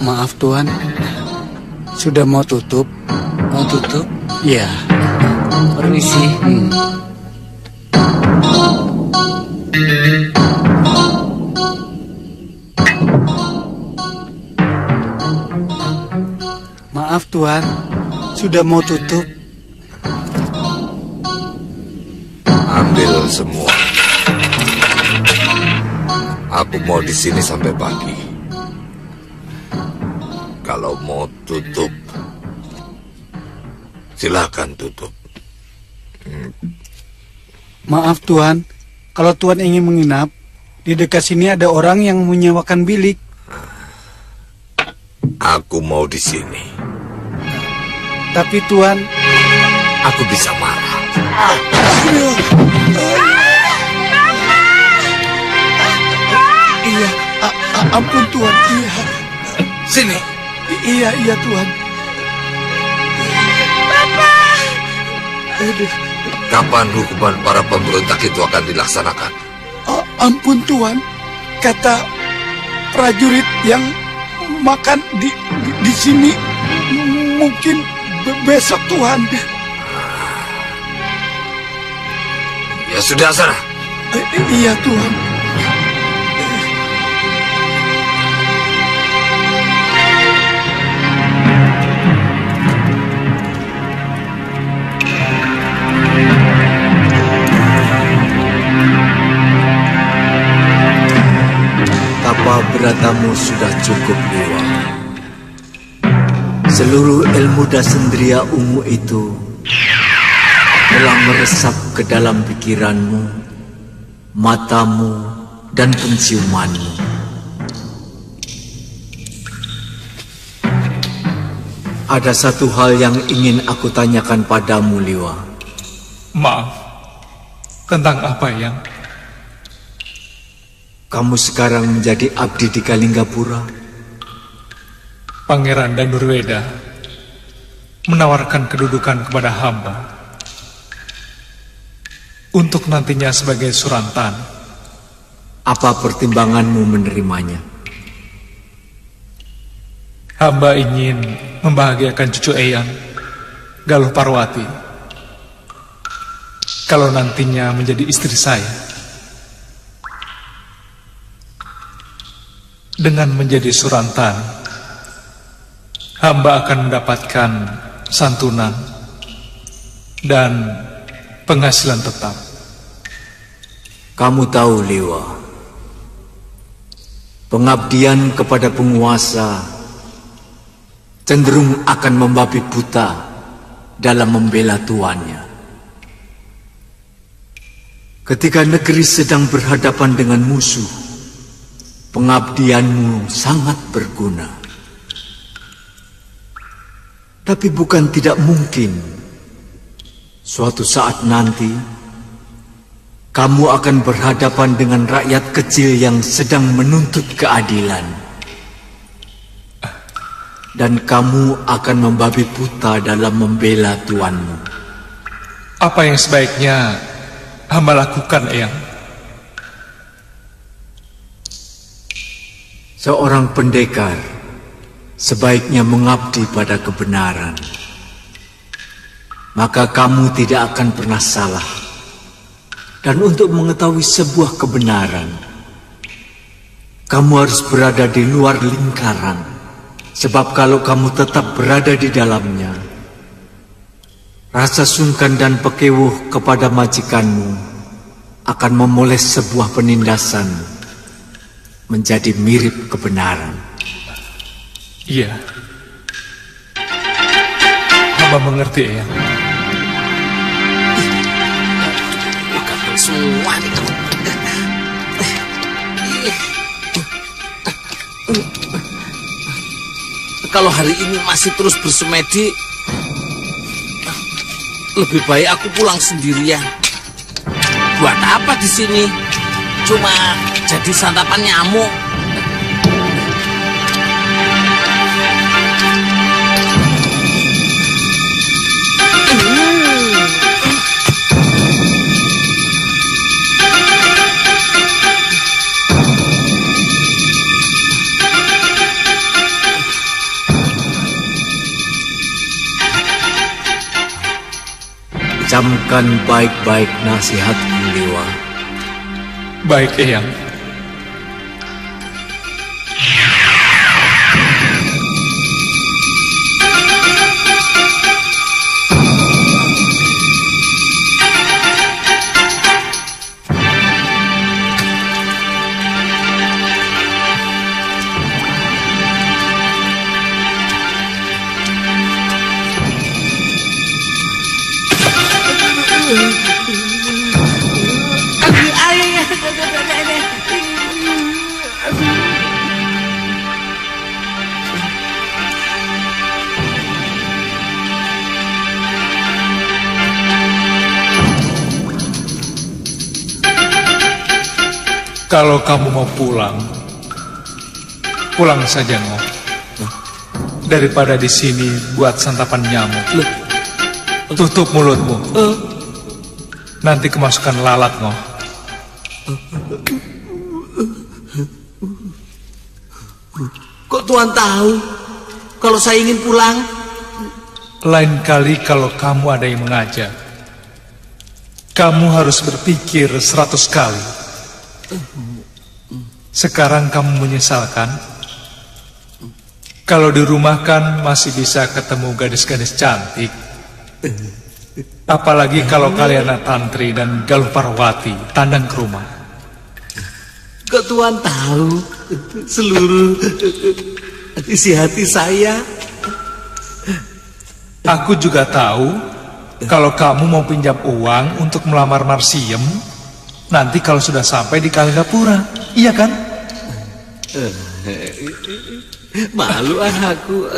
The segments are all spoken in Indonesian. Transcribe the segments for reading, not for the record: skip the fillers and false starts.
Maaf Tuan, sudah mau tutup. Mau tutup? Iya. Permisi. Maaf Tuan, sudah mau tutup. Ambil semua. Aku mau di sini sampai pagi. Kalau mau tutup, silakan tutup. Maaf Tuan, kalau Tuan ingin menginap, di dekat sini ada orang yang menyewakan bilik. Aku mau di sini. Tapi Tuan, aku bisa marah. Iya, ampun Tuan. Iya. Sini. Iya Tuan. Bapak. Kapan hukuman para pemberontak itu akan dilaksanakan? Ampun Tuan, kata prajurit yang makan di sini mungkin besok Tuan. Ya sudah sana. Iya Tuan. Tapa beratamu sudah cukup, Dewa. Seluruh ilmu dasendria ungu itu telah meresap ke dalam pikiranmu, matamu, dan penciumanmu. Ada satu hal yang ingin aku tanyakan padamu, Liwa. Maaf, tentang apa yang? Kamu sekarang menjadi abdi di Kalinggapura. Pangeran Danurweda menawarkan kedudukan kepada hamba untuk nantinya sebagai Surantan. Apa pertimbanganmu menerimanya? Hamba ingin membahagiakan cucu Eyang, Galuh Parwati, kalau nantinya menjadi istri saya. Dengan menjadi Surantan, hamba akan mendapatkan santunan dan penghasilan tetap. Kamu tahu, Liwa, pengabdian kepada penguasa cenderung akan membabi buta dalam membela tuannya. Ketika negeri sedang berhadapan dengan musuh, pengabdianmu sangat berguna. Tapi bukan tidak mungkin suatu saat nanti kamu akan berhadapan dengan rakyat kecil yang sedang menuntut keadilan. Dan kamu akan membabi buta dalam membela tuanmu. Apa yang sebaiknya hamba lakukan, Eyang? Seorang pendekar sebaiknya mengabdi pada kebenaran. Maka kamu tidak akan pernah salah. Dan untuk mengetahui sebuah kebenaran, kamu harus berada di luar lingkaran. Sebab kalau kamu tetap berada di dalamnya, rasa sungkan dan pekewuh kepada majikanmu akan memoles sebuah penindasan menjadi mirip kebenaran. Iya. Hamba mengerti, Eyang. Gatel semua itu. Kalau hari ini masih terus bersemedi, lebih baik aku pulang sendirian. Buat apa di sini? Cuma jadi santapan nyamuk. Camkan baik-baik nasihatku, Dewa. Baik, Eyang. Kalau kamu mau pulang, pulang saja, Ngoh. Daripada di sini buat santapan nyamuk. Tutup mulutmu. Nanti kemasukan lalat, Ngoh. Kok Tuan tahu kalau saya ingin pulang? Lain kali kalau kamu ada yang mengajak, kamu harus berpikir 100 kali. Sekarang kamu menyesalkan? Kalau di rumah kan masih bisa ketemu gadis-gadis cantik. Apalagi kalau kalian Tantri dan Galuh Parwati tandang ke rumah. Kok Tuan tahu seluruh isi hati saya? Aku juga tahu kalau kamu mau pinjam uang untuk melamar Marsiem, nanti kalau sudah sampai di Kalinggapura, iya kan? Malu aku.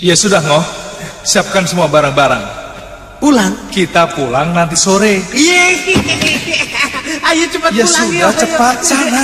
Ya sudah, Ngoh. Siapkan semua barang-barang. Pulang? Kita pulang nanti sore. Ayo cepat Ya pulang. sudah, cepat sana.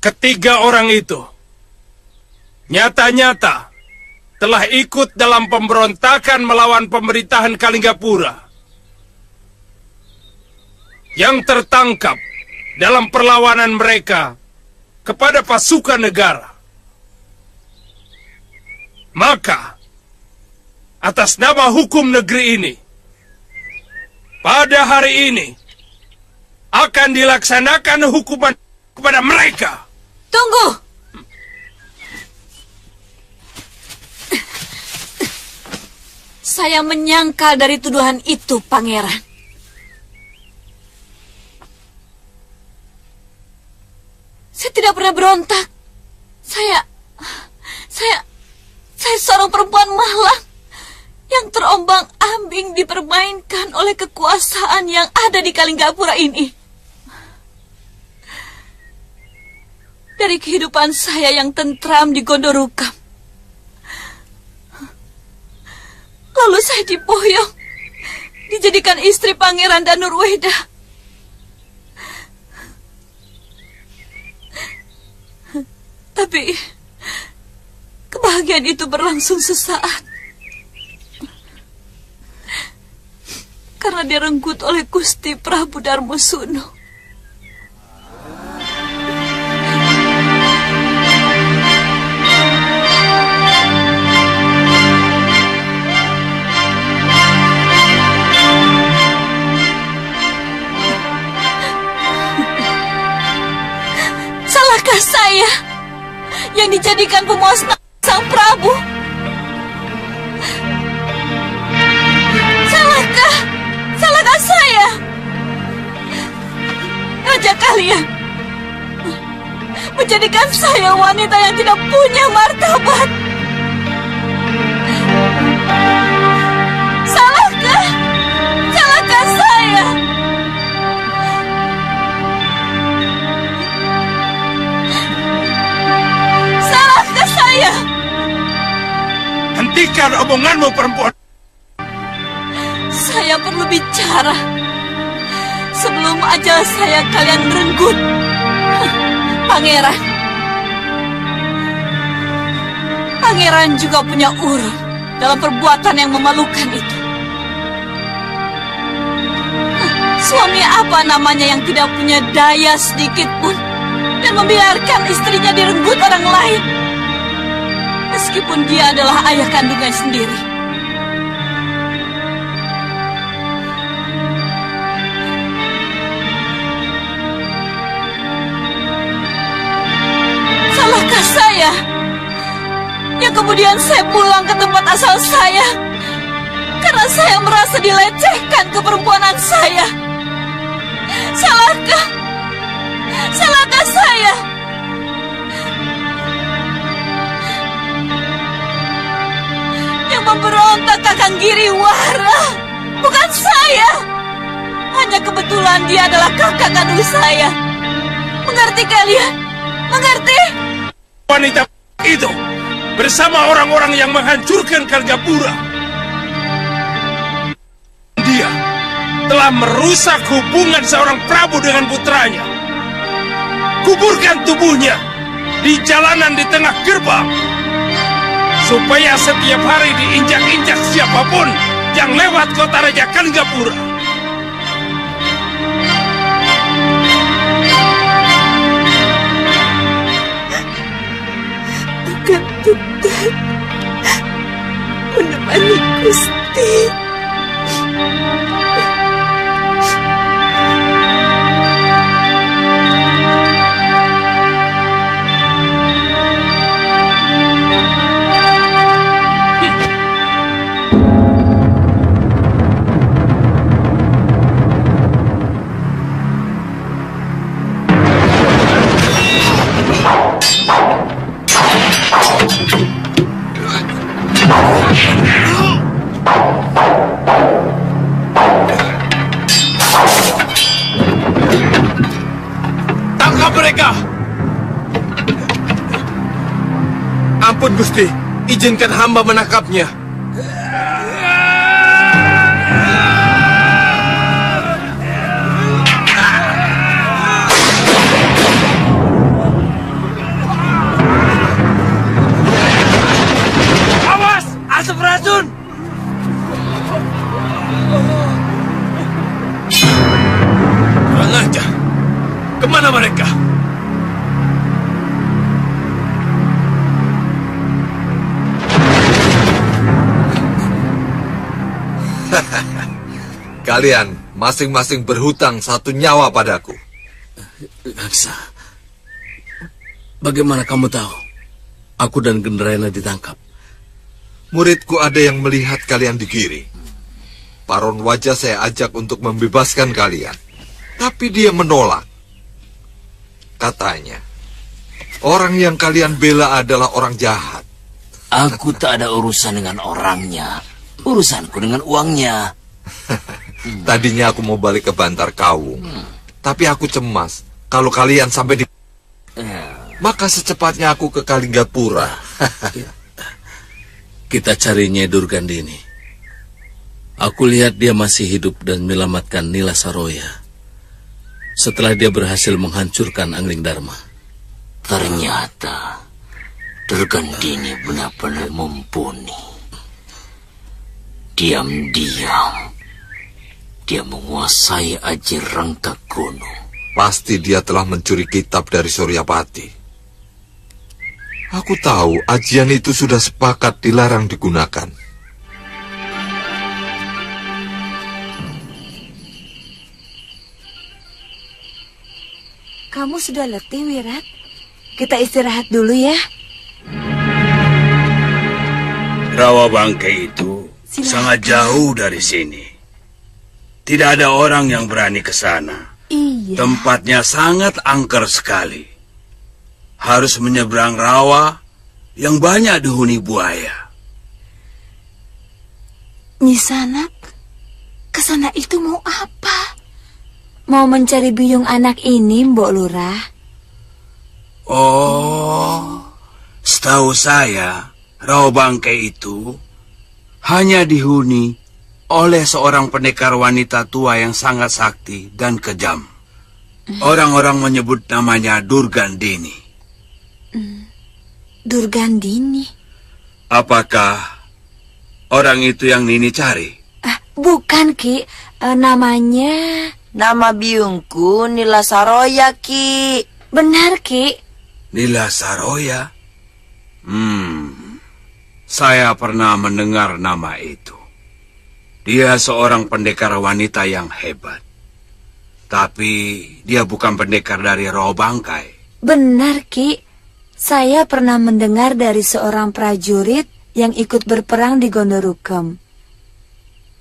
Ketiga orang itu nyata-nyata telah ikut dalam pemberontakan melawan pemerintahan Kalinggapura. Yang tertangkap dalam perlawanan mereka kepada pasukan negara. Maka, atas nama hukum negeri ini, pada hari ini akan dilaksanakan hukuman kepada mereka. Tunggu! Saya menyangkal dari tuduhan itu, Pangeran. Saya tidak pernah berontak. Saya seorang perempuan malang yang terombang-ambing dipermainkan oleh kekuasaan yang ada di Kalinggapura ini. Dari kehidupan saya yang tentram di Gondorukam, lalu saya diboyong, dijadikan istri Pangeran Danurweda. Tapi kebahagiaan itu berlangsung sesaat, karena direnggut oleh Gusti Prabu Darmosuno. Salahkah saya yang dijadikan pemusnah Sang Prabu? Salahkah saya? Raja kalian menjadikan saya wanita yang tidak punya martabat. Salahkah saya? Salahkah saya? Hentikan omonganmu, perempuan. Saya perlu bicara sebelum ajal saya kalian renggut. Pangeran juga punya urut dalam perbuatan yang memalukan itu. Suami apa namanya yang tidak punya daya sedikit pun dan membiarkan istrinya direnggut orang lain, meskipun dia adalah ayah kandungnya sendiri. Salahkah saya yang kemudian saya pulang ke tempat asal saya karena saya merasa dilecehkan keperempuanan saya? Salahkah saya? Yang memberontak Kakang Giriwara bukan saya. Hanya kebetulan dia adalah kakak kandung saya. Mengerti kalian? Mengerti? Wanita itu bersama orang-orang yang menghancurkan Kalinggapura. Dia telah merusak hubungan seorang Prabu dengan putranya. Kuburkan tubuhnya di jalanan di tengah gerbang, supaya setiap hari diinjak-injak siapapun yang lewat kota Raja Kalinggapura. Akan tetap menemani Gusti. Tangkap mereka! Ampun Gusti, izinkan hamba menangkapnya. Awas, asap racun! Kurang ajar. Kemana mereka? Kalian masing-masing berhutang 1 nyawa padaku. Laksa, bagaimana kamu tahu aku dan Gendrayana ditangkap? Muridku ada yang melihat kalian digiring. Paron Wajah saya ajak untuk membebaskan kalian. Tapi dia menolak. Katanya, orang yang kalian bela adalah orang jahat. Aku tak ada urusan dengan orangnya. Urusanku dengan uangnya. Tadinya aku mau balik ke Bantar Kawung. Tapi aku cemas. Kalau kalian sampai di... Maka secepatnya aku ke Kalinggapura. Kita cari Nyai Durgandini. Aku lihat dia masih hidup dan menyelamatkan Nila Saroya setelah dia berhasil menghancurkan Angling Dharma. Ternyata Durgandini benar-benar mumpuni. Diam-diam dia menguasai Aji Rangka Gunung. Pasti dia telah mencuri kitab dari Suryapati. Aku tahu ajian itu sudah sepakat dilarang digunakan. Kamu sudah letih, Wirat. Kita istirahat dulu ya. Rawa Bangkai itu sangat jauh dari sini. Tidak ada orang yang berani ke sana. Iya. Tempatnya sangat angker sekali. Harus menyeberang rawa yang banyak dihuni buaya. Nyisanak, ke sana itu mau apa? Mau mencari biung anak ini, Mbok Lurah? Oh, setahu saya, Rawa Bangkai itu hanya dihuni oleh seorang pendekar wanita tua yang sangat sakti dan kejam. Orang-orang menyebut namanya Durgandini. Durgandini? Apakah orang itu yang Nini cari? Bukan, Ki. Namanya... Nama biungku Nila Saroya, Ki. Benar, Ki. Nila Saroya? Saya pernah mendengar nama itu. Dia seorang pendekar wanita yang hebat. Tapi dia bukan pendekar dari Rawa Bangkai. Benar, Ki. Saya pernah mendengar dari seorang prajurit yang ikut berperang di Gondorukem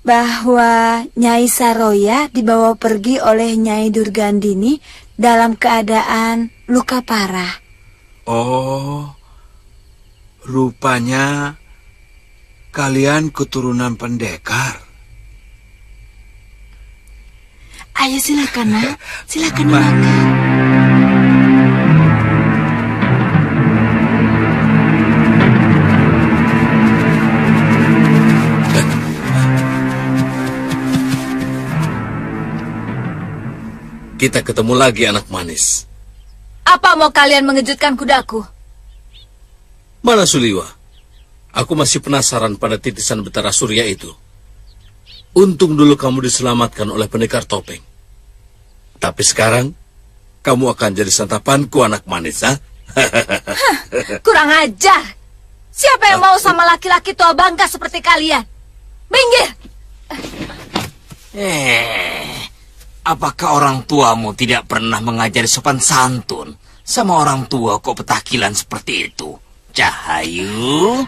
bahwa Nyai Saroya dibawa pergi oleh Nyai Durgandini dalam keadaan luka parah. Oh, rupanya kalian keturunan pendekar. Ayo silakan, Nak. Silakan makan. Kita ketemu lagi, anak manis. Apa mau kalian mengejutkan kudaku? Mana Suliwa? Aku masih penasaran pada titisan Betara Surya itu. Untung dulu kamu diselamatkan oleh pendekar topeng. Tapi sekarang, kamu akan jadi santapanku, anak manis, ha? Kurang ajar. Siapa yang mau sama laki-laki tua bangka seperti kalian? Minggir! Apakah orang tuamu tidak pernah mengajari sopan santun sama orang tua kok petakilan seperti itu? Cahayu?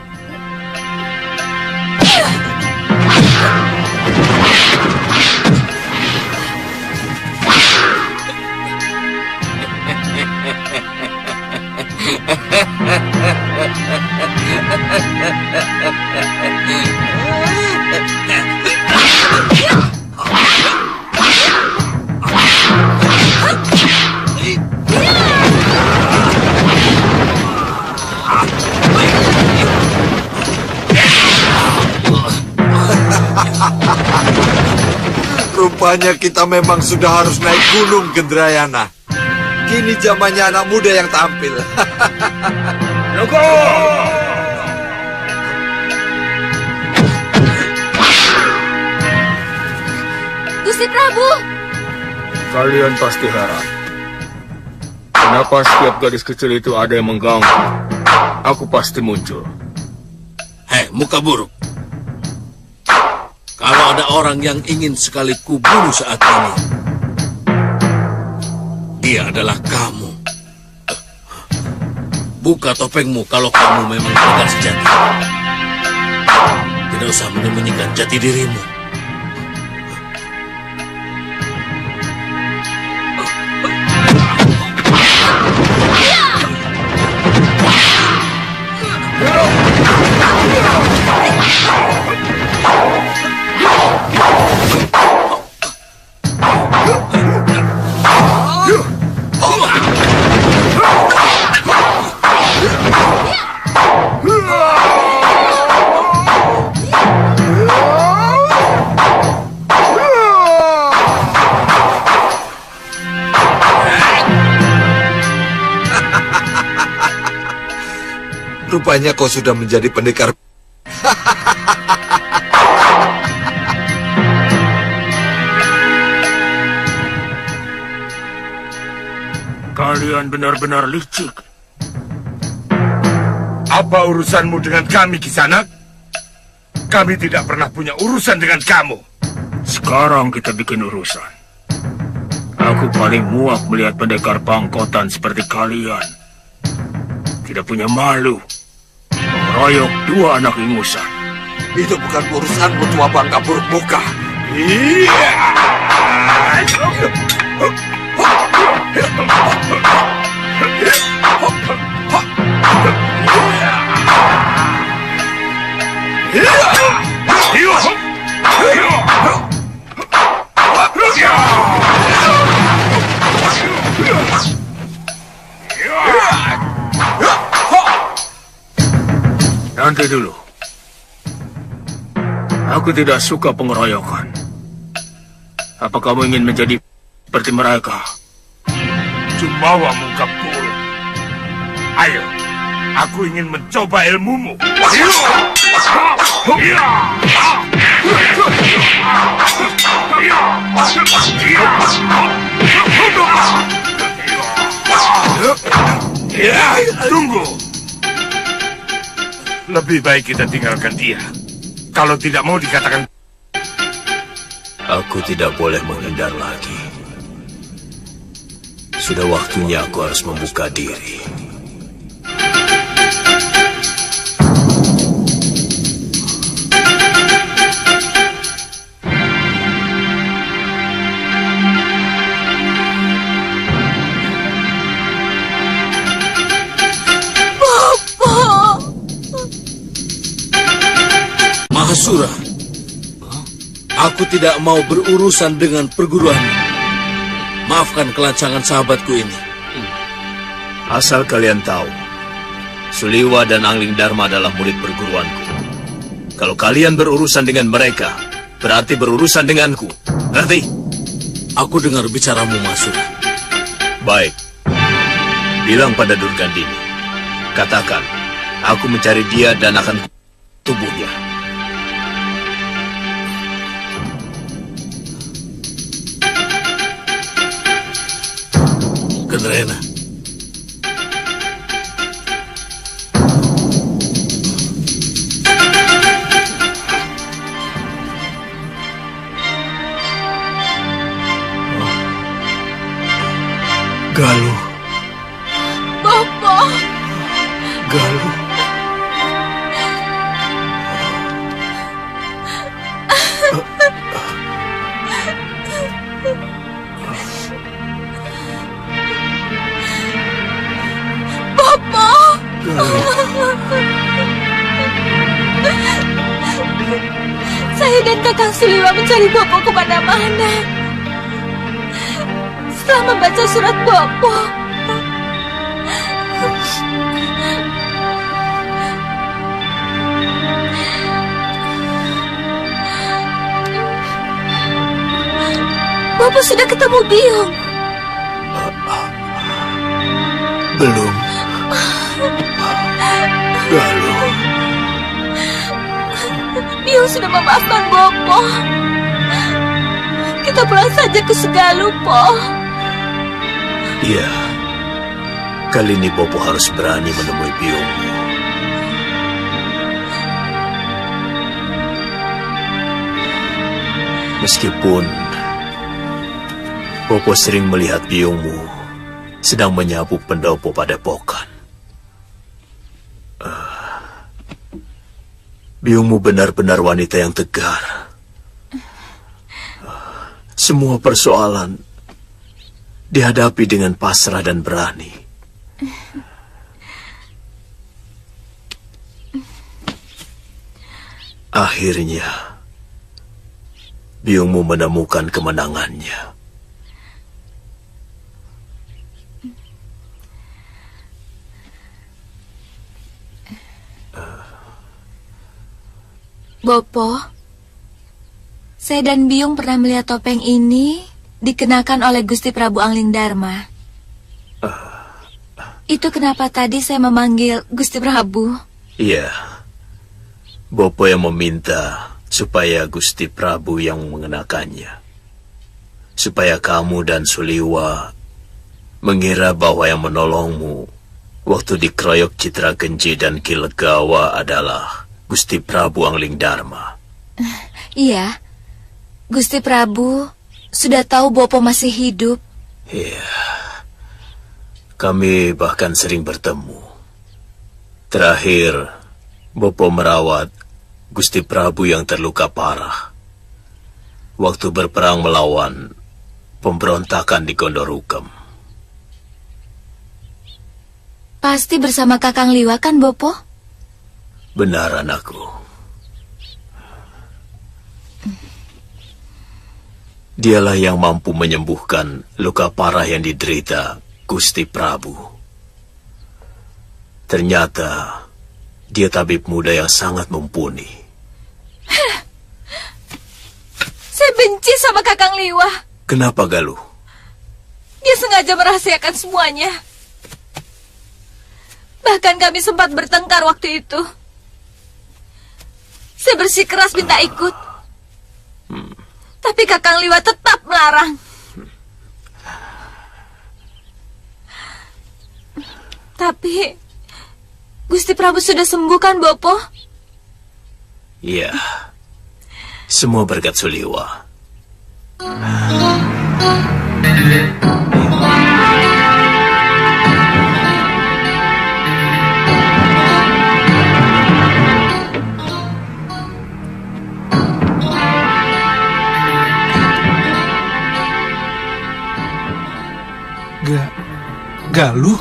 Rupanya kita memang sudah harus naik gunung, Gendrayana. Kini zamannya anak muda yang tampil. Gusti Prabu! Kalian pasti heran. Kenapa setiap gadis kecil itu ada yang mengganggu? Aku pasti muncul. Hei, muka buruk. Kalau ada orang yang ingin sekali kubunuh saat ini, dia adalah kamu. Buka topengmu kalau kamu memang pendekar sejati. Tidak usah menyembunyikan jati dirimu. Rupanya kau sudah menjadi pendekar. Kalian benar-benar licik. Apa urusanmu dengan kami, Kisanak? Kami tidak pernah punya urusan dengan kamu. Sekarang kita bikin urusan. Aku paling muak melihat pendekar pangkotan seperti kalian. Tidak punya malu. Mengeroyok 2 anak ingusan. Itu bukan urusanmu, tua bangka buruk muka. Iya. Nanti dulu. Aku tidak suka pengeroyokan. Apa kamu ingin menjadi seperti mereka? Jumawa muka buruk. Ayo, aku ingin mencoba ilmumu. Tunggu. Lebih baik kita tinggalkan dia. Kalau tidak mau dikatakan... Aku tidak boleh menghindar lagi. Sudah waktunya aku harus membuka diri. Mahasura, aku tidak mau berurusan dengan perguruan. Maafkan kelancangan sahabatku ini. Asal kalian tahu, Suliwa dan Angling Dharma adalah murid perguruanku. Kalau kalian berurusan dengan mereka, berarti berurusan denganku. Ngerti? Aku dengar bicaramu, Mahasura. Baik. Bilang pada Durgandini. Katakan, aku mencari dia dan akan tubuhnya. Kendrena. Galuh. Bapak. Galuh. Bapak. Saya dan Kakang Suliwa mencari Bopo kemana-mana. Setelah membaca surat Bopo, Bopo sudah ketemu Biung. Belum. Galuh. Biung sudah memaafkan Bopo. Kita pulang saja ke Segalu, Po. Iya. Kali ini Bopo harus berani menemui Biungmu. Meskipun Bopo sering melihat Biungmu sedang menyapu pendopo pada Padepokan. Biungmu benar-benar wanita yang tegar. Semua persoalan dihadapi dengan pasrah dan berani. Akhirnya, Biungmu menemukan kemenangannya. Bopo, saya dan Biung pernah melihat topeng ini dikenakan oleh Gusti Prabu Angling Dharma. Itu kenapa tadi saya memanggil Gusti Prabu? Iya, Bopo yang meminta supaya Gusti Prabu yang mengenakannya. Supaya kamu dan Suliwa mengira bahwa yang menolongmu waktu dikeroyok Citra Genji dan Ki Legawa adalah Gusti Prabu Angling Dharma. Iya, Gusti Prabu sudah tahu Bopo masih hidup. Iya, kami bahkan sering bertemu. Terakhir, Bopo merawat Gusti Prabu yang terluka parah waktu berperang melawan pemberontakan di Gondorukem. Pasti bersama Kakang Liwa kan, Bopo? Benar, anakku. Dialah yang mampu menyembuhkan luka parah yang diderita Gusti Prabu. Ternyata dia tabib muda yang sangat mumpuni. Saya benci sama Kakang Liwa. Kenapa, Galuh? Dia sengaja merahasiakan semuanya. Bahkan kami sempat bertengkar waktu itu. Saya bersikeras minta ikut. Tapi Kakang Liwa tetap melarang. Tapi Gusti Prabu sudah sembuh kan, Bopo? Iya. Semua berkat Suliwa. Galuh?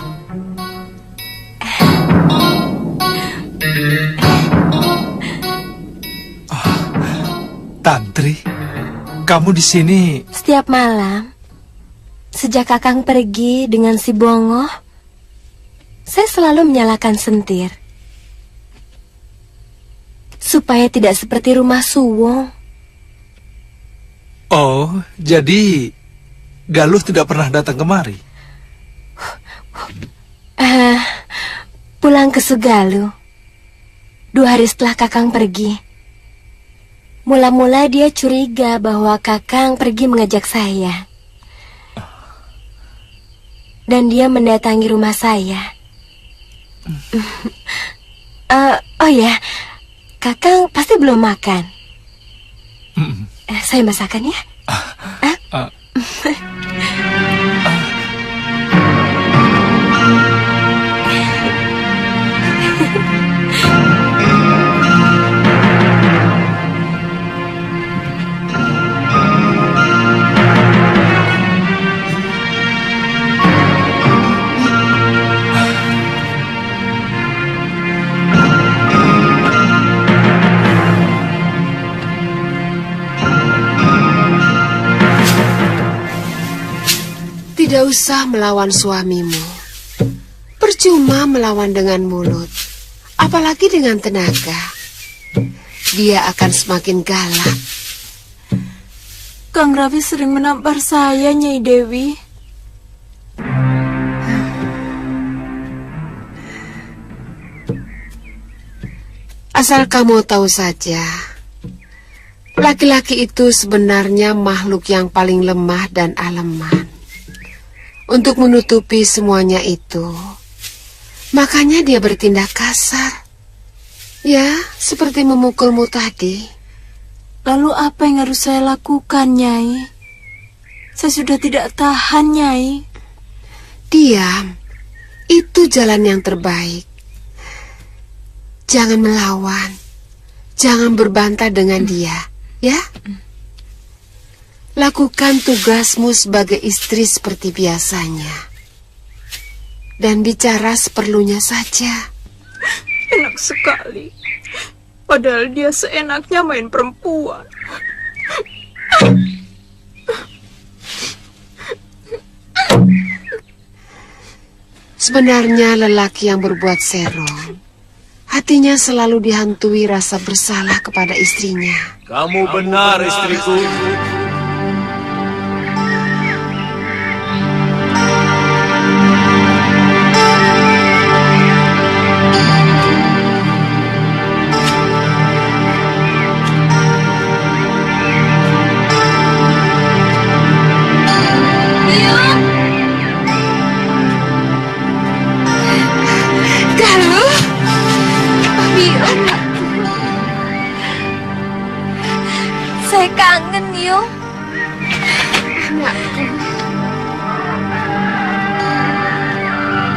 Tantri, kamu di sini? Setiap malam, sejak Kakang pergi dengan si Bongo, saya selalu menyalakan sentir. Supaya tidak seperti rumah Suwong. Oh, jadi Galuh tidak pernah datang kemari? Pulang ke Sugalu 2 hari setelah Kakang pergi. Mula-mula dia curiga bahwa Kakang pergi mengajak saya. Dan dia mendatangi rumah saya. Oh ya, Kakang pasti belum makan. Saya masakan ya. Tidak usah melawan suamimu. Percuma melawan dengan mulut, apalagi dengan tenaga. Dia akan semakin galak. Kang Raffi sering menampar saya, Nyai Dewi. Asal kamu tahu saja, laki-laki itu sebenarnya makhluk yang paling lemah dan aleman. Untuk menutupi semuanya itu, makanya dia bertindak kasar. Ya, seperti memukulmu tadi. Lalu apa yang harus saya lakukan, Nyai? Saya sudah tidak tahan, Nyai. Diam. Itu jalan yang terbaik. Jangan melawan. Jangan berbantah dengan dia, ya? Lakukan tugasmu sebagai istri seperti biasanya. Dan bicara seperlunya saja. Enak sekali. Padahal dia seenaknya main perempuan. Sebenarnya lelaki yang berbuat serong, hatinya selalu dihantui rasa bersalah kepada istrinya. Kamu benar, istriku. Saya kangen, Yung. Anakku.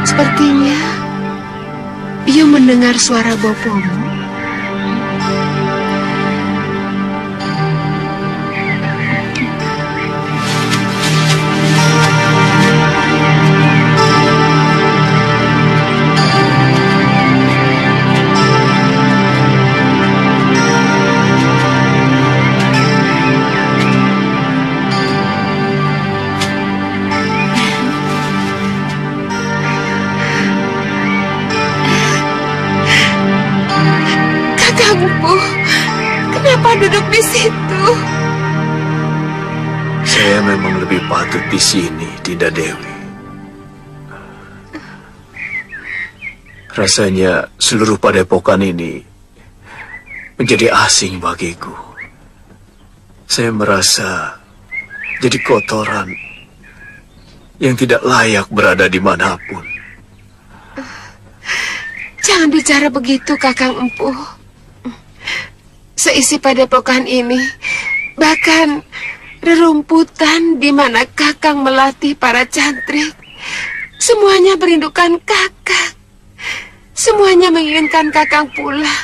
Sepertinya Yung mendengar suara bopomu. Kenapa duduk di situ? Saya memang lebih patut di sini, Dinda Dewi. Rasanya seluruh padepokan ini menjadi asing bagiku. Saya merasa jadi kotoran yang tidak layak berada dimanapun. Jangan bicara begitu, Kakang Empuh. Seisi padepokan ini, bahkan rerumputan di mana Kakang melatih para cantrik, semuanya merindukan Kakang. Semuanya menginginkan Kakang pulang.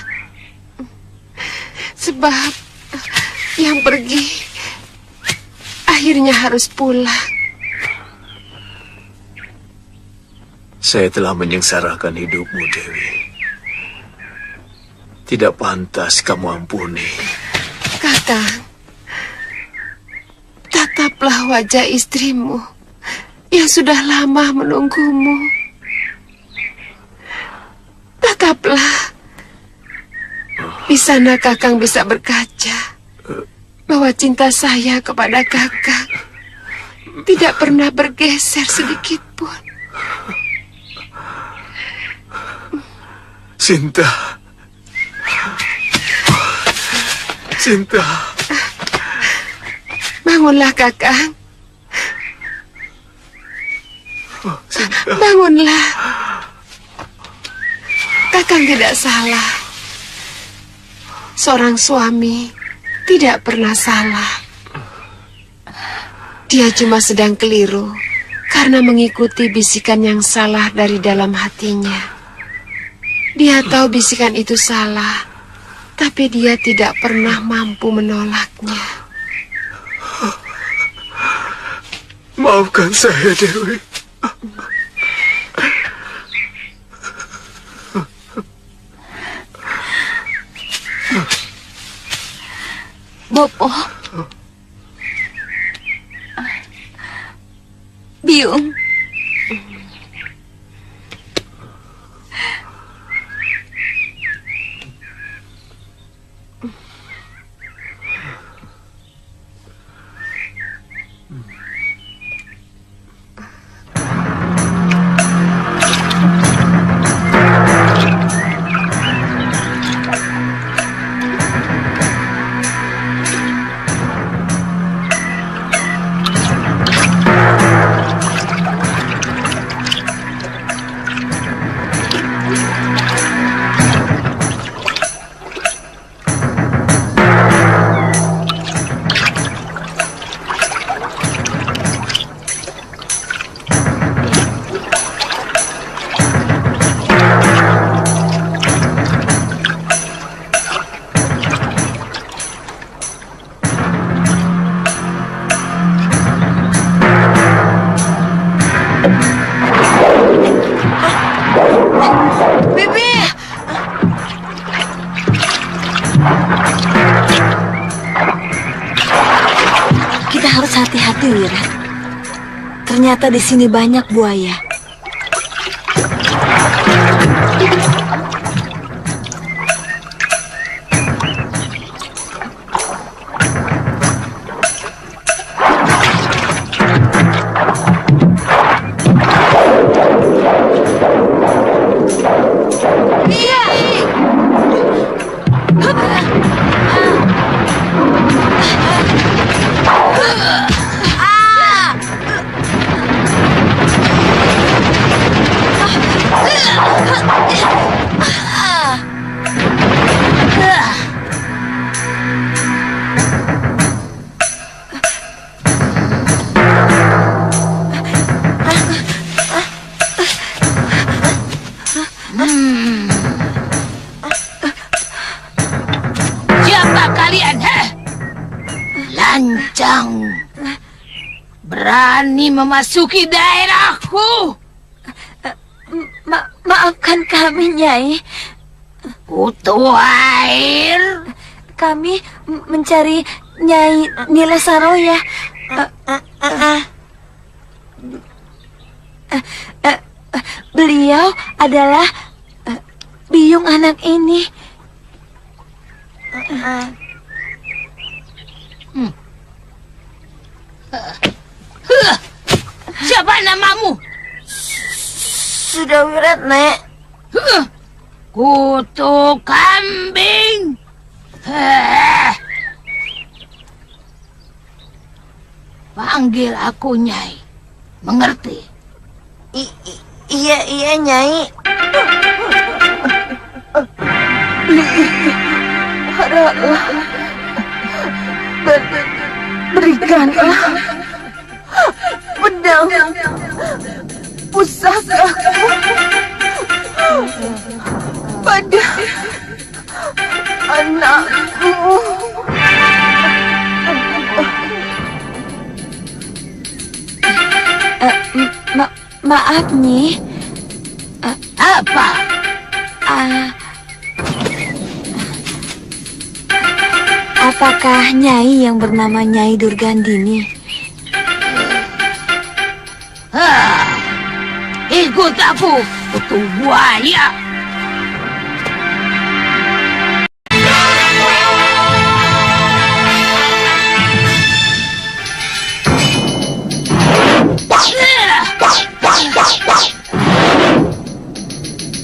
Sebab yang pergi akhirnya harus pulang. Saya telah menyengsarakan hidupmu, Dewi. Tidak pantas kamu ampuni. Kakang, tataplah wajah istrimu yang sudah lama menunggumu. Tataplah. Di sana Kakang bisa berkaca bahwa cinta saya kepada Kakang tidak pernah bergeser sedikit pun. Sinta. Sinta. Bangunlah, Kakang. Bangunlah. Kakang tidak salah. Seorang suami tidak pernah salah. Dia cuma sedang keliru karena mengikuti bisikan yang salah dari dalam hatinya. Dia tahu bisikan itu salah, tapi dia tidak pernah mampu menolaknya. Maafkan saya, Dewi. Bopo. Biung. hati-hati, Wirat. Ternyata di sini banyak buaya. Siapa kalian, lancang, berani memasuki daerahku? Maafkan kami, Nyai. Kutu air. Kami mencari Nyai Nila Saroya. Beliau adalah Biyung anak ini. Siapa namamu? Sudah Wirat, Nek. Kutu kambing. Panggil aku Nyai. Mengerti? Iya, Nyai. Haraplah berikanlah pedang pusakaku pada anakku. Maaf, Nyi. Apa? Apakah Nyai yang bernama Nyai Durgandini? Ikut aku, kutu buaya.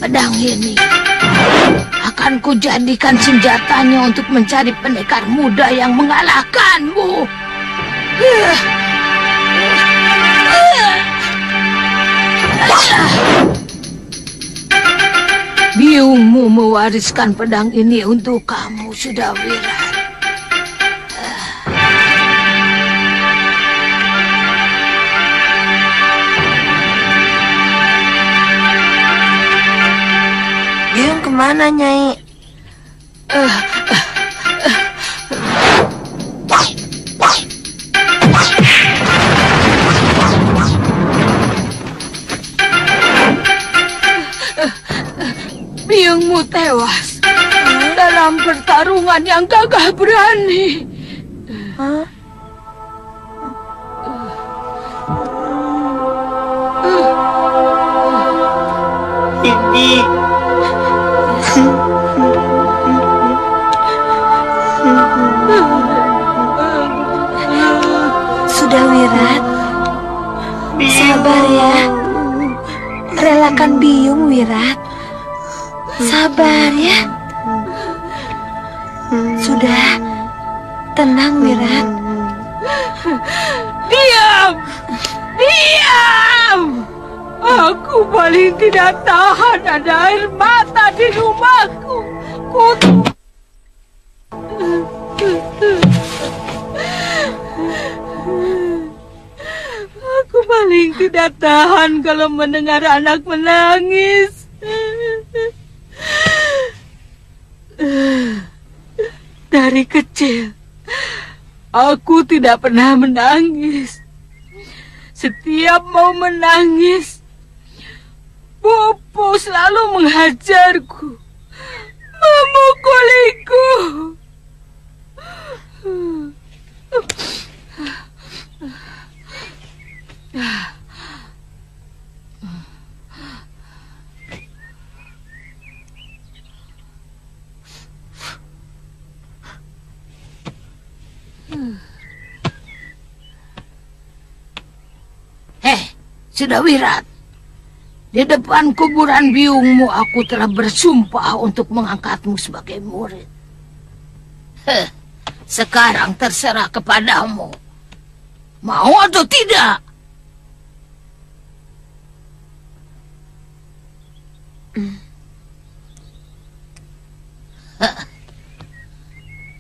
Pedang ini akan kujadikan senjatanya untuk mencari pendekar muda yang mengalahkanmu. Biyungmu mewariskan pedang ini untuk kamu, sudah Wirat. Biyung kemana, Nyai? Biyungmu tewas dalam pertarungan yang gagah berani. Sudah Wirat, sabar ya. Relakan Biyung, Wirat. Sabar ya. Sudah, tenang Wirat. Diam! Diam! Aku paling tidak tahan ada air mata di rumahku. Aku paling tidak tahan kalau mendengar anak menangis. Dari kecil, aku tidak pernah menangis. Setiap mau menangis, Bopo selalu menghajarku, memukuliku. Sedawirat, di depan kuburan biungmu aku telah bersumpah untuk mengangkatmu sebagai murid. Sekarang terserah kepadamu. Mau atau tidak?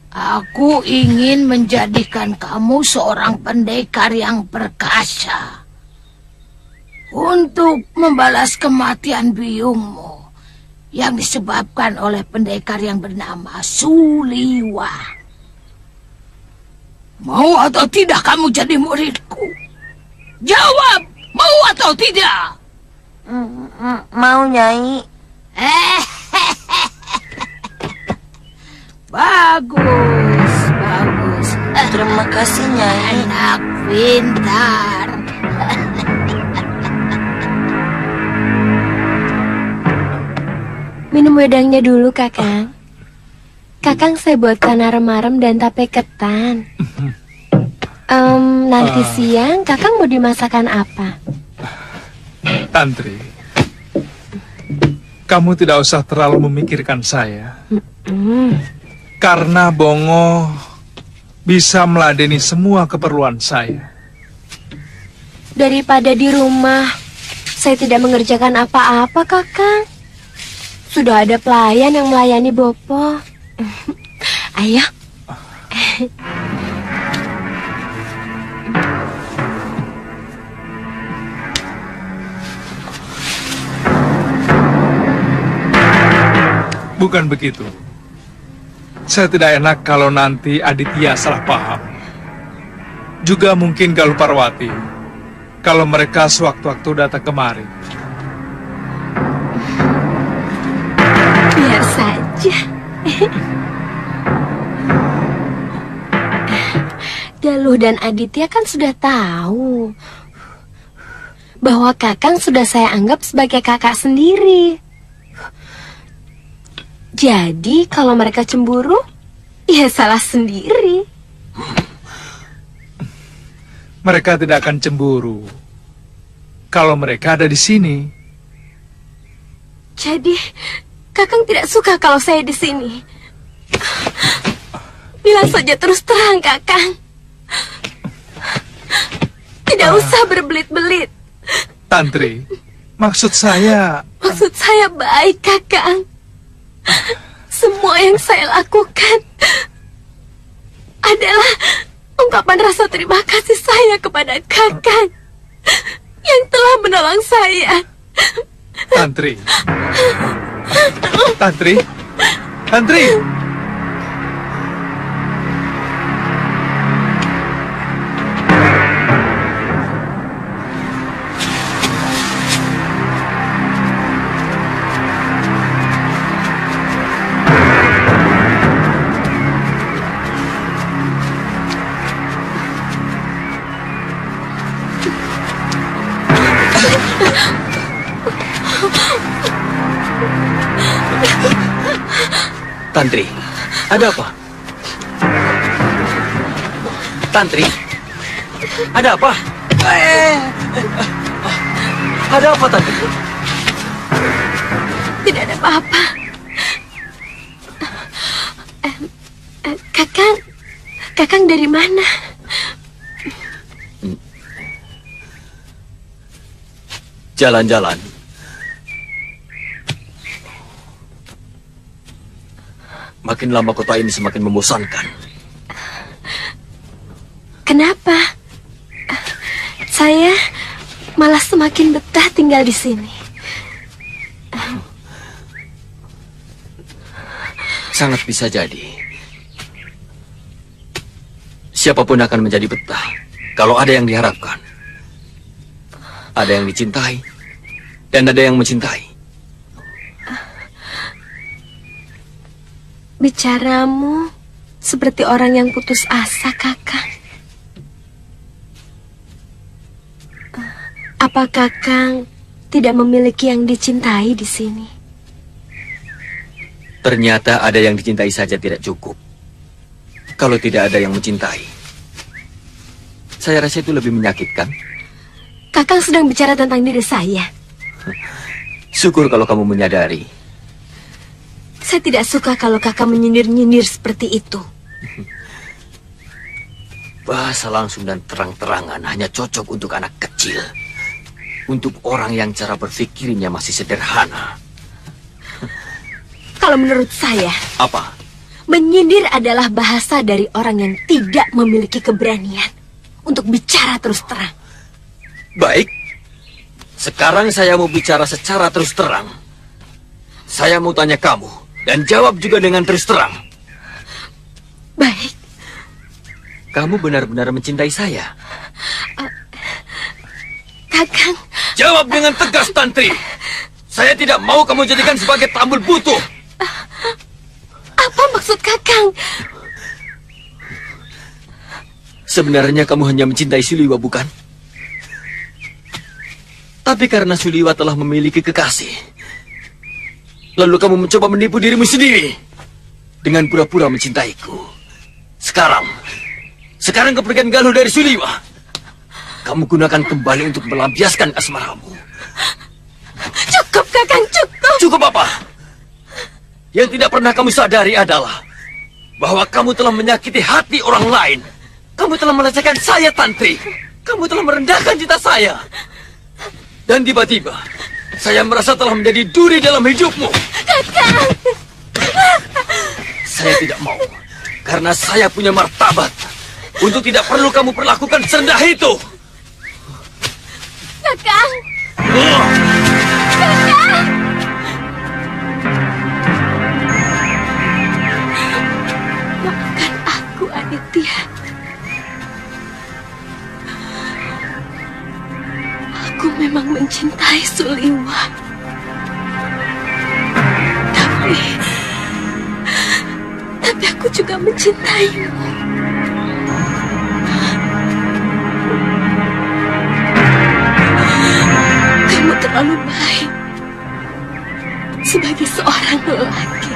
Aku ingin menjadikan kamu seorang pendekar yang perkasa untuk membalas kematian biungmu yang disebabkan oleh pendekar yang bernama Suliwa. Mau atau tidak kamu jadi muridku? Jawab, mau atau tidak? Mau, Nyai. Bagus, bagus. Terima kasih, Nyai. Anak pintar. Minum wedangnya dulu, Kakang. Kakang saya buatkan arem-arem dan tape ketan. Nanti siang Kakang mau dimasakan apa? Tantri, kamu tidak usah terlalu memikirkan saya. Karena Bongo bisa meladeni semua keperluan saya. Daripada di rumah saya tidak mengerjakan apa-apa, Kakang. Sudah ada pelayan yang melayani Bopo. Ayo. Bukan begitu. Saya tidak enak kalau nanti Aditya salah paham. Juga mungkin Galuh Parwati kalau mereka sewaktu-waktu datang kemari. Biar saja. Galuh dan Aditya kan sudah tahu bahwa Kakang sudah saya anggap sebagai kakak sendiri. Jadi kalau mereka cemburu, ya salah sendiri. Mereka tidak akan cemburu kalau mereka ada di sini. Jadi Kakang tidak suka kalau saya di sini. Bilang saja terus terang, Kakang. Tidak usah berbelit-belit. Tantri, maksud saya baik, Kakang. Semua yang saya lakukan adalah ungkapan rasa terima kasih saya kepada Kakang yang telah menolong saya. Tantri. Tantri. Tantri. Tantri, ada apa? Tantri, ada apa? Ada apa, Tantri? Tidak ada apa-apa. Kakang dari mana? Jalan-jalan. Makin lama kota ini semakin membosankan. Kenapa? Saya malah semakin betah tinggal di sini. Sangat bisa jadi. Siapapun akan menjadi betah kalau ada yang diharapkan. Ada yang dicintai dan ada yang mencintai. Bicaramu seperti orang yang putus asa, Kakang. Apa Kakang tidak memiliki yang dicintai di sini? Ternyata ada yang dicintai saja tidak cukup. Kalau tidak ada yang mencintai, saya rasa itu lebih menyakitkan. Kakang sedang bicara tentang diri saya. Syukur kalau kamu menyadari. Saya tidak suka kalau kakak menyindir-nyindir seperti itu. Bahasa langsung dan terang-terangan hanya cocok untuk anak kecil. Untuk orang yang cara berpikirnya masih sederhana. Kalau menurut saya, Apa? menyindir adalah bahasa dari orang yang tidak memiliki keberanian untuk bicara terus terang. Baik. Sekarang saya mau bicara secara terus terang. Saya mau tanya kamu, dan jawab juga dengan terus terang. Baik. Kamu benar-benar mencintai saya? Kakang. Jawab dengan tegas, Tantri. Saya tidak mau kamu jadikan sebagai tambul butuh. Apa maksud kakang? Sebenarnya kamu hanya mencintai Suliwa, bukan? Tapi karena Suliwa telah memiliki kekasih, lalu kamu mencoba menipu dirimu sendiri dengan pura-pura mencintaiku. Sekarang kepergian Galuh dari Suliwa, kamu gunakan kembali untuk melampiaskan asmaramu. Cukup, kakang, cukup. Cukup apa? Yang tidak pernah kamu sadari adalah bahwa kamu telah menyakiti hati orang lain. Kamu telah melecehkan saya, Tantri. Kamu telah merendahkan cita saya. Dan tiba-tiba, saya merasa telah menjadi duri dalam hidupmu. Kakang! Saya tidak mau. Karena saya punya martabat. Untuk tidak perlu kamu perlakukan serendah itu. Kakang! Kakang! Maafkan aku, Aditya. Aku memang mencintai Suliwa. Tapi aku juga mencintaimu. Kamu terlalu baik sebagai seorang lelaki.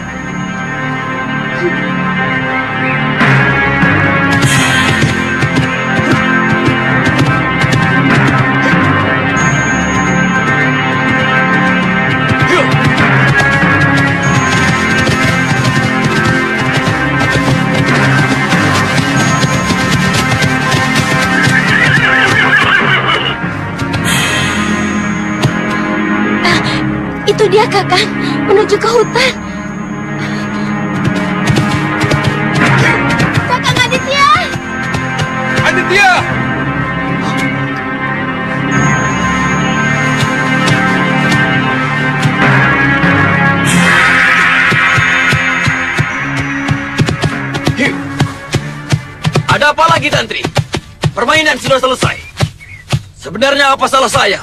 Itu dia, kakang, menuju ke hutan. Kakang Aditya! Aditya! Ada apa lagi, Tantri? Permainan sudah selesai. Sebenarnya apa salah saya?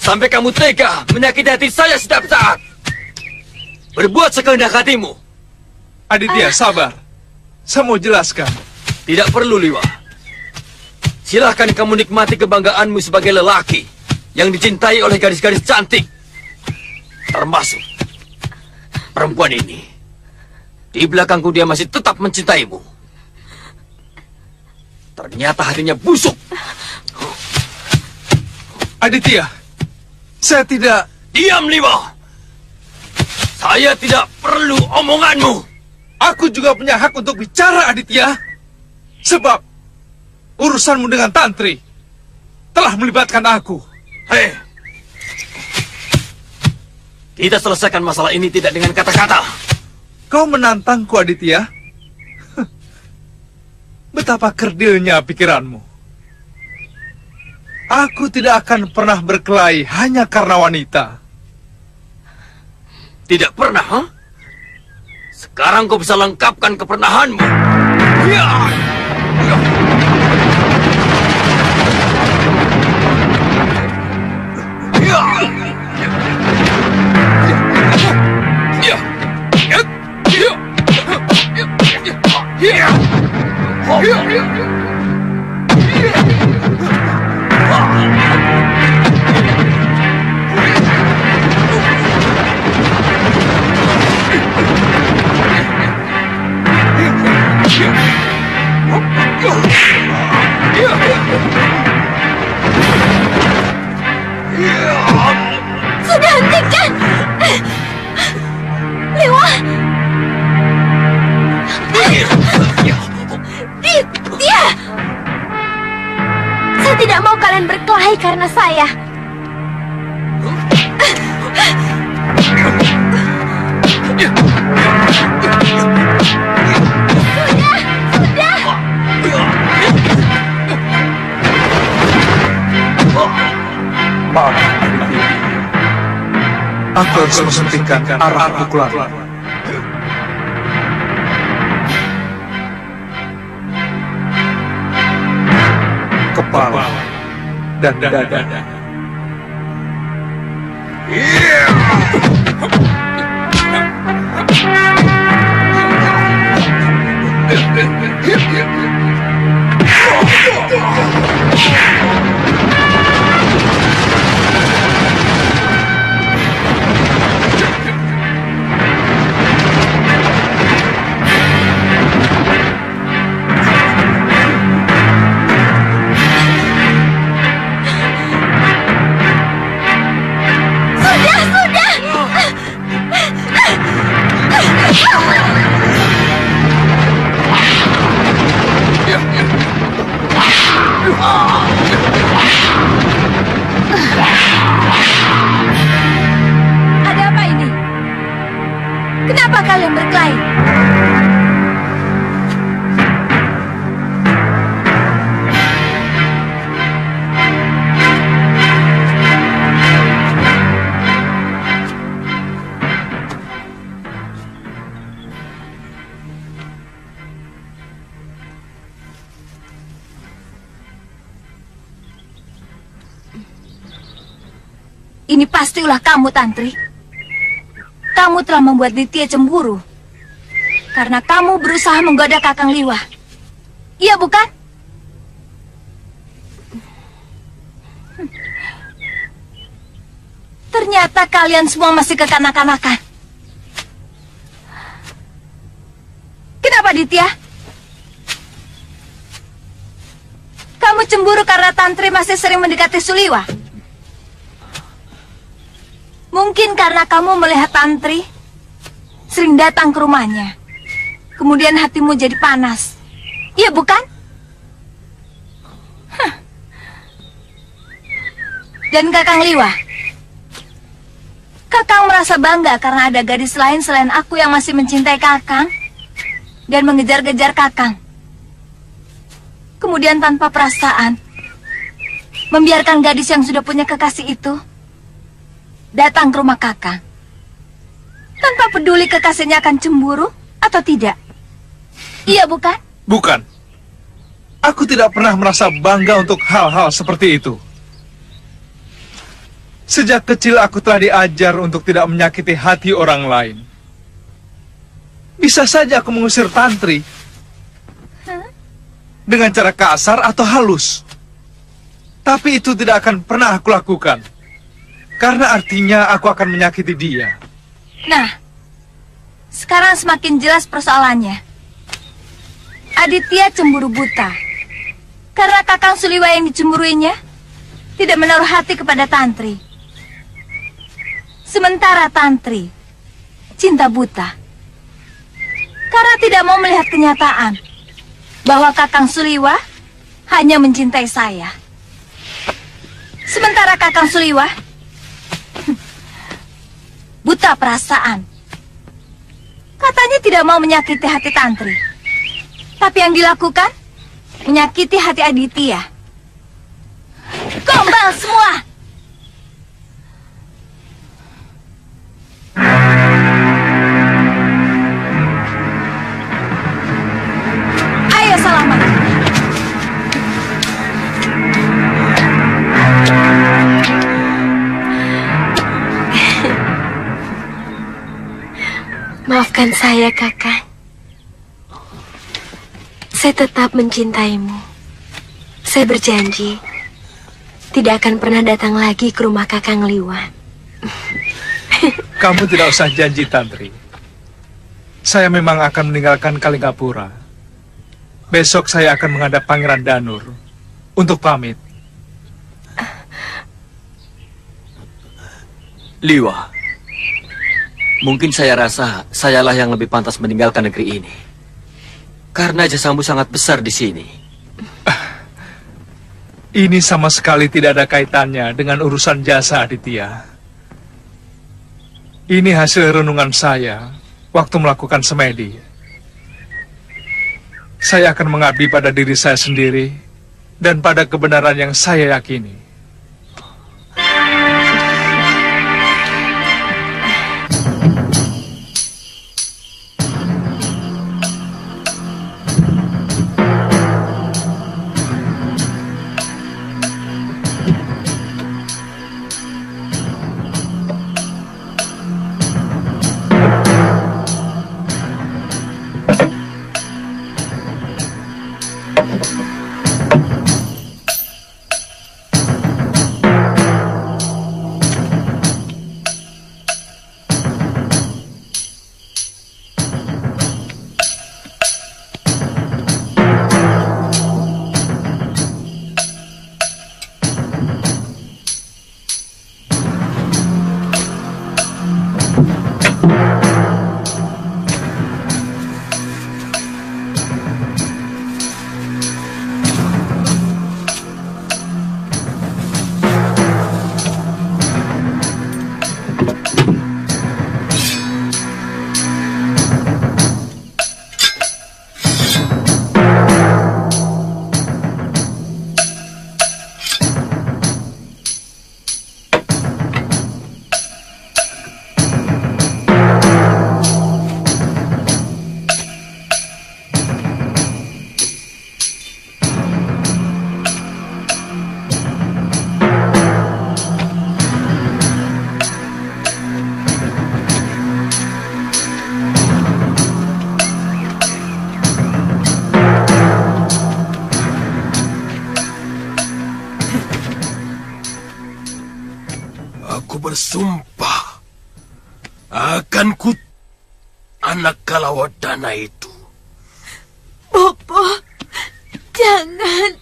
Sampai kamu tega menyakiti hati saya setiap saat. Berbuat sekehendak hatimu. Aditya, sabar. Saya mau jelaskan. Tidak perlu, Liwa. Silahkan kamu nikmati kebanggaanmu sebagai lelaki yang dicintai oleh gadis-gadis cantik. Termasuk perempuan ini. Di belakangku dia masih tetap mencintaimu. Ternyata hatinya busuk. Aditya, saya tidak... Diam, Liwa. Saya tidak perlu omonganmu. Aku juga punya hak untuk bicara, Aditya. Sebab urusanmu dengan Tantri telah melibatkan aku. Hei, kita selesaikan masalah ini tidak dengan kata-kata. Kau menantangku, Aditya. Betapa kerdilnya pikiranmu. Aku tidak akan pernah berkelahi hanya karena wanita. Tidak pernah, huh? Sekarang kau bisa lengkapkan kepernahanmu. Ya! Ya! Ya! Ya! Ya! tidak mau kalian berkelahi karena saya. Maaf, aku harus menghentikan arah pukulan. Kepala dan dada. Ada apa ini? Kenapa kalian berkelahi? Ini pasti ulah kamu, Tantri. Kamu telah membuat Ditya cemburu. Karena kamu berusaha menggoda Kakang Liwa. Iya, bukan? Ternyata kalian semua masih kekanak-kanakan. Kenapa, Ditya? Kamu cemburu karena Tantri masih sering mendekati Suliwa? Mungkin karena kamu melihat Tantri sering datang ke rumahnya. Kemudian hatimu jadi panas. Iya, bukan? Hah. Dan Kakang Liwa? Kakang merasa bangga karena ada gadis lain selain aku yang masih mencintai Kakang dan mengejar-gejar Kakang. Kemudian tanpa perasaan, membiarkan gadis yang sudah punya kekasih itu datang ke rumah Kakang. Tanpa peduli kekasihnya akan cemburu atau tidak. Iya, bukan? Bukan. Aku tidak pernah merasa bangga untuk hal-hal seperti itu. Sejak kecil aku telah diajar untuk tidak menyakiti hati orang lain. Bisa saja aku mengusir Tantri dengan cara kasar atau halus. Tapi itu tidak akan pernah aku lakukan. Karena artinya aku akan menyakiti dia. Nah, sekarang semakin jelas persoalannya. Aditya cemburu buta. Karena Kakang Suliwa yang dicemburuinya tidak menaruh hati kepada Tantri. Sementara Tantri cinta buta. Karena tidak mau melihat kenyataan bahwa Kakang Suliwa hanya mencintai saya. Sementara Kakang Suliwa buta perasaan. Katanya tidak mau menyakiti hati Tantri. Tapi yang dilakukan menyakiti hati Aditya. Gombal semua. Ayo Salama. Maafkan saya, Kakang. Saya tetap mencintaimu. Saya berjanji tidak akan pernah datang lagi ke rumah Kakang Liwa. Kamu tidak usah janji, Tantri. Saya memang akan meninggalkan Kalingapura. Besok saya akan menghadap Pangeran Danur untuk pamit. Liwa, mungkin saya rasa sayalah yang lebih pantas meninggalkan negeri ini. Karena jasamu sangat besar di sini. Ini sama sekali tidak ada kaitannya dengan urusan jasa Aditya. Ini hasil renungan saya waktu melakukan semedi. Saya akan mengabdi pada diri saya sendiri dan pada kebenaran yang saya yakini. Bersumpah akan ku anak Kalawardhana itu. Bopo, jangan.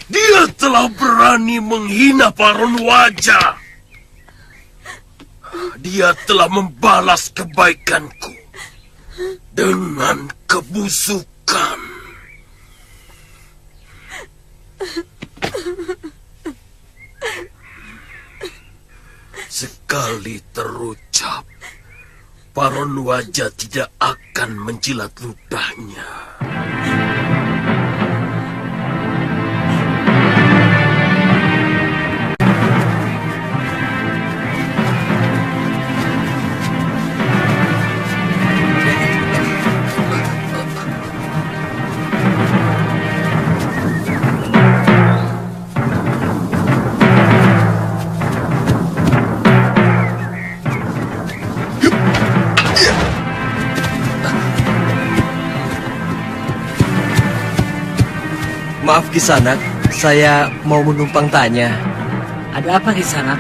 Dia telah berani menghina Paron Wajah. Dia telah membalas kebaikanku dengan kebusukan. Sekali terucap, Paron Wajah tidak akan menjilat ludahnya. Maaf Kisanak, saya mau menumpang tanya. Ada apa Kisanak?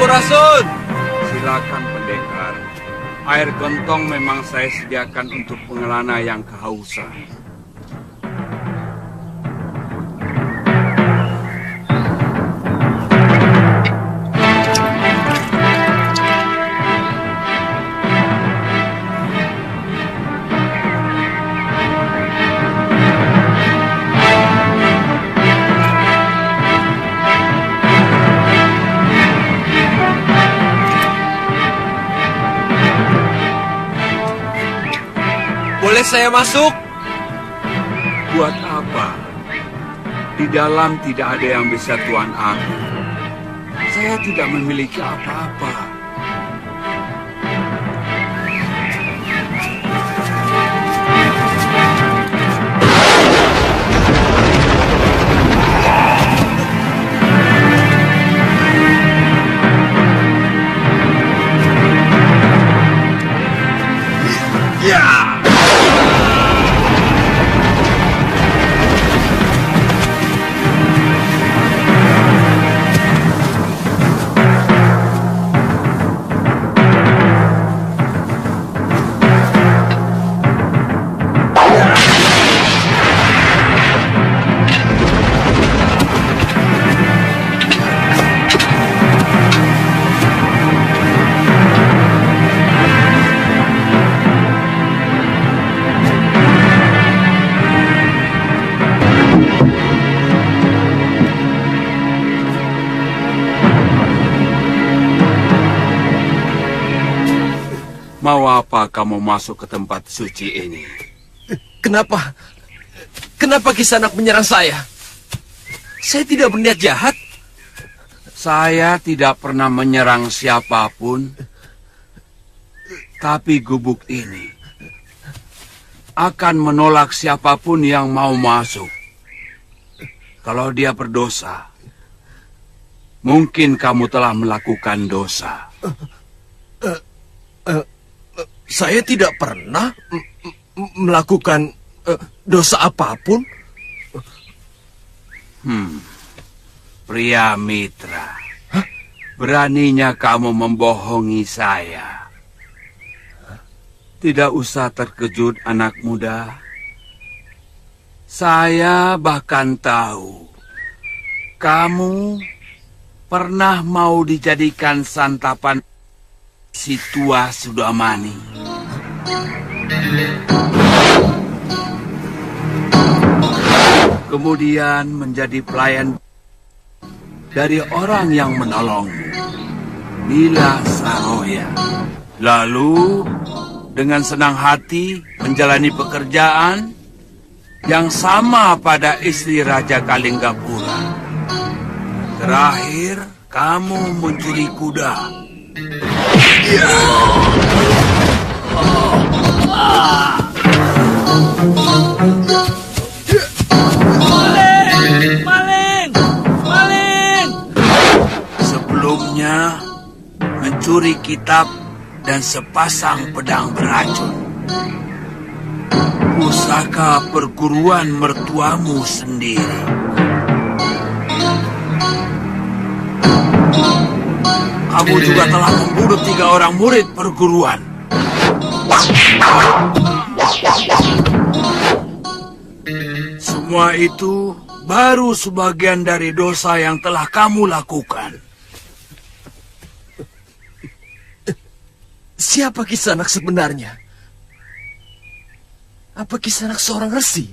Sampurasun. Silakan pendekar. Air gentong memang saya sediakan untuk pengelana yang kehausan. Boleh saya masuk? Buat apa? Di dalam tidak ada yang bisa Tuan ambil. Saya tidak memiliki apa-apa. Mau apa kamu masuk ke tempat suci ini? Kenapa? Kenapa Kisanak menyerang saya? Saya tidak berniat jahat. Saya tidak pernah menyerang siapapun. Tapi gubuk ini akan menolak siapapun yang mau masuk. Kalau dia berdosa, mungkin kamu telah melakukan dosa. Saya tidak pernah melakukan dosa apapun. Pria mitra, beraninya kamu membohongi saya. Tidak usah terkejut, anak muda. Saya bahkan tahu kamu pernah mau dijadikan santapan si tua Sudamani. Kemudian menjadi pelayan dari orang yang menolongmu, Nila Saroya. Lalu dengan senang hati menjalani pekerjaan yang sama pada istri Raja Kalinggapura. Terakhir, kamu mencuri kuda. Maling! Maling! Sebelumnya, mencuri kitab dan sepasang pedang beracun. Pusaka perguruan mertuamu sendiri. Kamu juga telah membunuh 3 orang murid perguruan. Semua itu baru sebagian dari dosa yang telah kamu lakukan. Siapa Kisanak sebenarnya? Apa Kisanak seorang resi?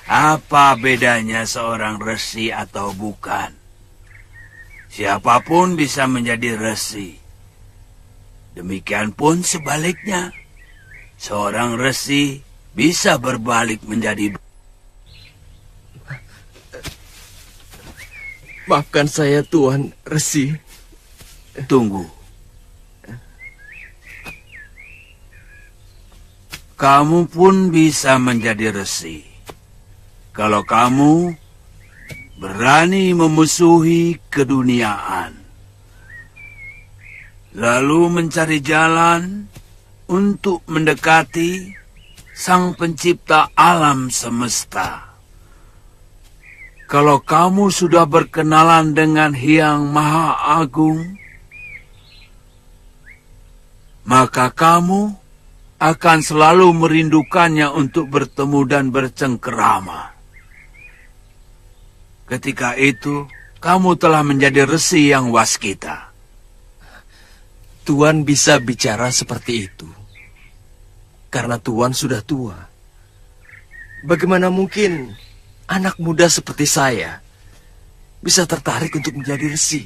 Apa bedanya seorang resi atau bukan? Siapapun bisa menjadi resi. Demikian pun sebaliknya. Seorang resi bisa berbalik menjadi... Maafkan saya, Tuan Resi. Tunggu. Kamu pun bisa menjadi resi. Kalau kamu berani memusuhi keduniaan, lalu mencari jalan untuk mendekati Sang Pencipta alam semesta. kalau kamu sudah berkenalan dengan Hyang Maha Agung, maka kamu akan selalu merindukannya untuk bertemu dan bercengkerama. Ketika itu, kamu telah menjadi resi yang waskita. Tuan bisa bicara seperti itu karena Tuan sudah tua. Bagaimana mungkin anak muda seperti saya bisa tertarik untuk menjadi resi?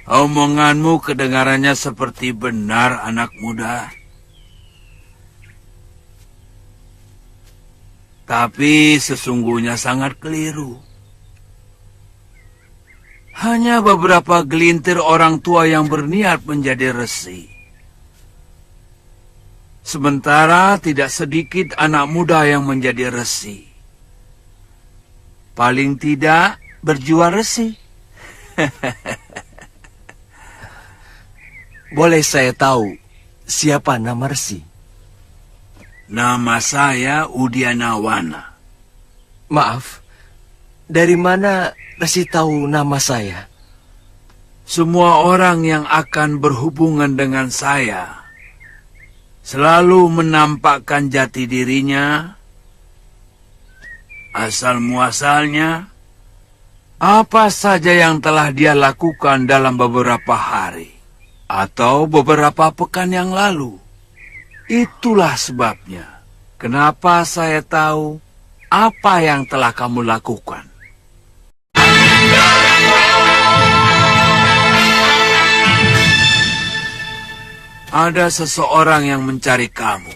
Omonganmu kedengarannya seperti benar, anak muda. Tapi sesungguhnya sangat keliru. Hanya beberapa gelintir orang tua yang berniat menjadi resi. Sementara tidak sedikit anak muda yang menjadi resi. Paling tidak berjiwa resi. Boleh saya tahu siapa nama resi? Nama saya Udianawana. Maaf, dari mana resi tahu nama saya? Semua orang yang akan berhubungan dengan saya selalu menampakkan jati dirinya, asal-muasalnya, apa saja yang telah dia lakukan dalam beberapa hari atau beberapa pekan yang lalu. Itulah sebabnya kenapa saya tahu apa yang telah kamu lakukan. Ada seseorang yang mencari kamu.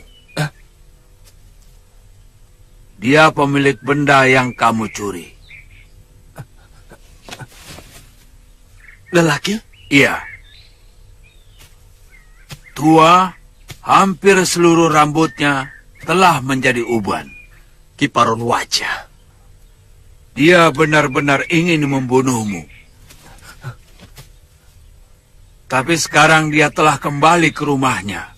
Dia pemilik benda yang kamu curi. Lelaki? Iya. Tua, hampir seluruh rambutnya telah menjadi uban. Kiparon wajah. Dia benar-benar ingin membunuhmu. Tapi sekarang dia telah kembali ke rumahnya.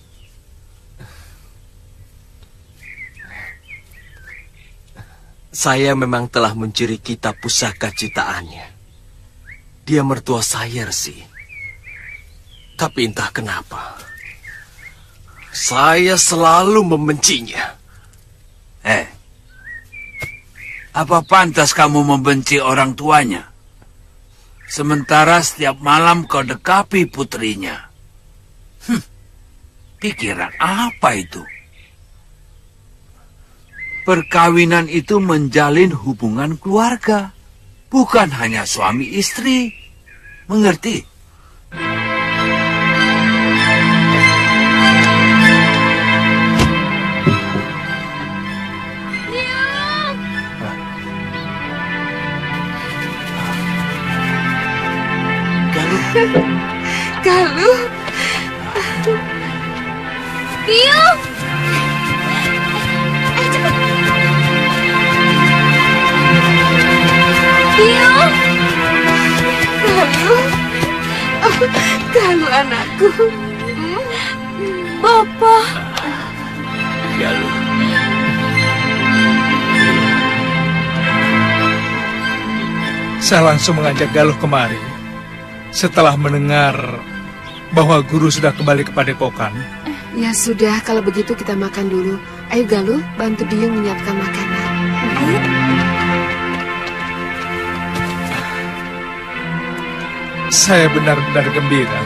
Saya memang telah mencuri kitab pusaka ciptaannya. Dia mertua saya, Resi. Tapi entah kenapa, saya selalu membencinya. Apa pantas kamu membenci orang tuanya? Sementara setiap malam kau dekapi putrinya. Pikiran apa itu? Perkawinan itu menjalin hubungan keluarga, bukan hanya suami istri. Mengerti? Galuh. Biung! Cepat. Biung! Galuh. Oh, Galuh anakku. Bapak. Galuh. Saya langsung mengajak Galuh kemari. Setelah mendengar bahwa guru sudah kembali ke padepokan. Ya sudah, kalau begitu kita makan dulu. Ayo Galuh, bantu Biung menyiapkan makanan. Saya benar-benar gembira.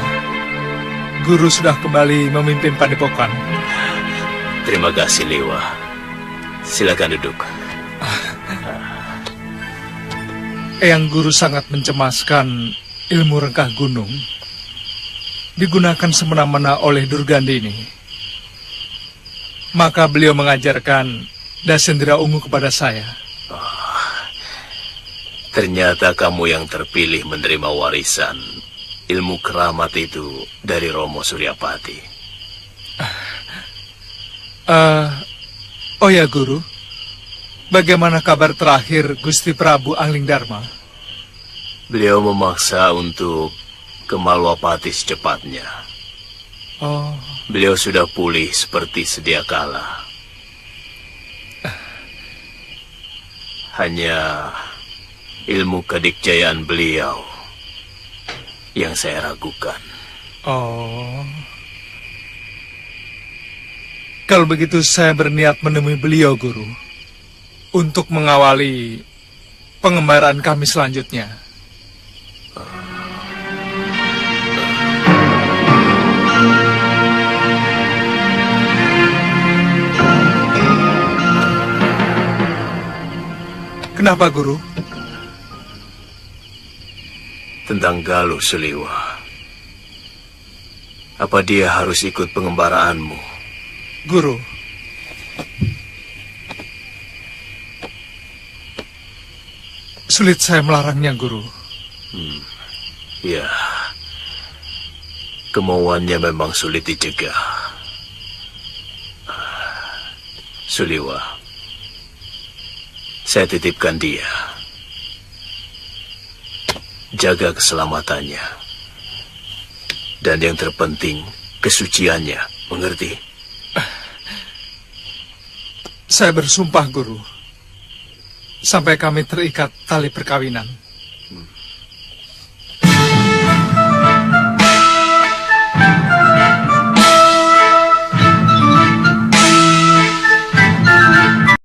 Guru sudah kembali memimpin padepokan. Terima kasih, Lewa. Silakan duduk. Eyang Guru sangat mencemaskan ilmu rengkah gunung digunakan semena-mena oleh Durgandini. Maka beliau mengajarkan Dasendra Ungu kepada saya. Ternyata kamu yang terpilih menerima warisan ilmu keramat itu dari Romo Suryapati. Oh ya Guru, bagaimana kabar terakhir Gusti Prabu Anglingdarma? Beliau memaksa untuk ke Malwapati secepatnya. Oh. Beliau sudah pulih seperti sedia kala. Hanya ilmu kedikjayaan beliau yang saya ragukan. Oh. Kalau begitu saya berniat menemui beliau, Guru, untuk mengawali pengembaraan kami selanjutnya. Kenapa, Guru? Tentang Galuh Suliwa. Apa dia harus ikut pengembaraanmu? Guru, sulit saya melarangnya, Guru. Ya, kemauannya memang sulit dicegah. Suliwa, saya titipkan dia. Jaga keselamatannya. Dan yang terpenting, kesuciannya. Mengerti? Saya bersumpah, Guru, sampai kami terikat tali perkawinan.